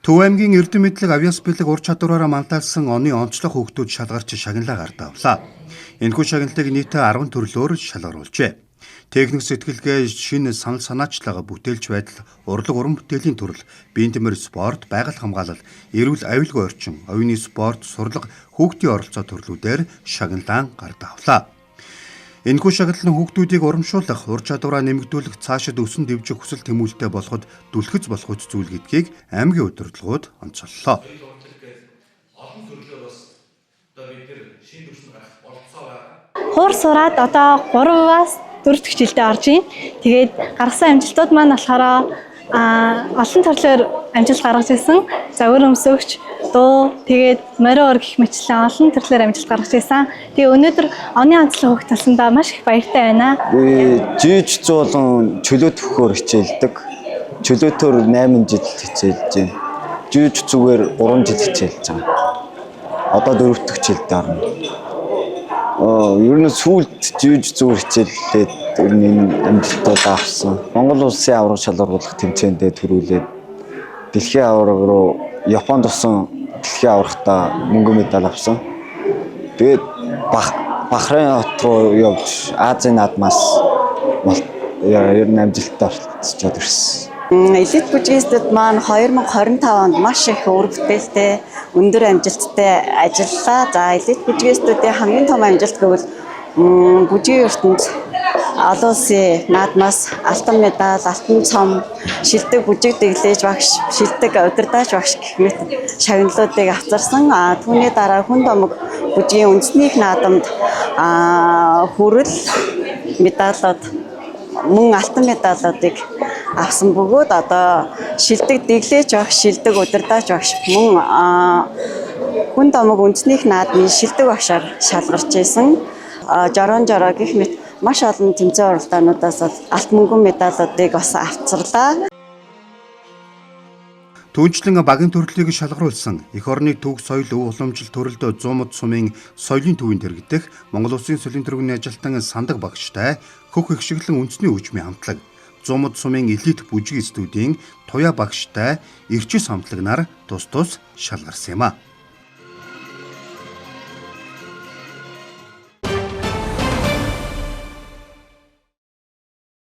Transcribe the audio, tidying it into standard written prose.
Төв аймгийн Эрдэм мэдлэг авьяас бэлэг ур чадвараараа мандалсан оны онцлог хүүхдүүд шалгарч шагналаа гартаавлаа. Энэхүү шагналтыг нийтээ 10 төрлөөр шалгаруулжээ. Техник сэтгэлгээ, шинэ санал санаачлага, бүтээлч байдал, урлаг уран бүтээлийн төрөл, биеийн тэмэр спорт, байгаль хамгаалал, эрүүл аюулгүй орчин, оюуны спорт, сурлага, хүүхдийн оролцоо төрлүүдээр шагналаан гартаавлаа. Энэхүү шагнал нь хүүхдүүдийг урамшуулах, ур чадвараа нэмэгдүүлэх, цаашид өсөн дэвжих хүсэл тэмүүлэлтэй болоход түлхэц болох үс зүйл гэдгийг аймгийн удирдлагууд онцоллоо. Олон төрлөөр бас одоо бид нэр шинэ төвшөнд гарах болцоо байгаа. Хуур сураад одоо 3-аас 4 дахь жилдээ орж ийн. Тэгээд гаргасан амжилтууд маань болохоор олон төрлөөр амжилт гаргаж ирсэн. За өр өмсөгч, дуу, тэгээд мориор гэх мэтлэн олон төрлөөр амжилт гаргаж ирсэн. Тэгээ өнөөдөр оны онцлог хөвгт талсандаа маш их баяртай байна. Жиж зуулан чөлөө төхөөр хичээлдэг. Чөлөөтөр 8 жил хичээлж байна. Жиж зүгээр 3 жил хичээлж байгаа. Одоо 4 дахь жилдээ орно. Ер нь сүүлд жиж зүгээр хичээллээд энэ амжилтууд авсан. Монгол улсын авраг шалгаруулах тэмцээндээ төрүүлээд дэлхийн авраг руу Японд тусан дэлхийн аврагтаа мөнгө медаль авсан. Тэгээд Бахрейн хот руу явж Азийн наадмаас ер нь амжилттай оролцоод ирсэн. Элит бүжигчдүүд маань 2025 онд маш их үр бүтээлтэй, өндөр амжилттай ажиллалаа. За элит бүжигчдүүдийн хамгийн том амжилт гэвэл бүжгийн ертөнд олон улсын наадмаас алтан медаль, алтан цом, шилдэг бүжиг дэглэж багш, шилдэг удирдаач багш гэх мэт шагналуудыг авчирсан. Түүний дараа хүн томог бүжгийн үндэсний наадамд хүрэл медалууд, мөн алтан медалуудыг авсан бөгөөд одоо шилдэг дэглэж багш, шилдэг удирдаач багш, мөн хүн томог үндэсний наадмын шилдэг багшаар шалгарч ирсэн. Жорон гэх мэт маш олон тэмцээн оролдоонуудаас алт мөнгөн медалуудыг бас авчирлаа. Түүнчлэн багийн төрлийг шалгаруулсан эх орны төв соёл өв уламжлалт төрөлд 100 мод сумын соёлын төвөнд дэргэдэх Монгол Улсын соёлын тэргүүний ажилтан сандаг багштай хөх ихшиглэн үндэсний хөгжмийн хамтлаг 100 мод сумын элит бүжиг студийн туяа багштай эрчис хамтлаг нар тус шалгарсан юм а.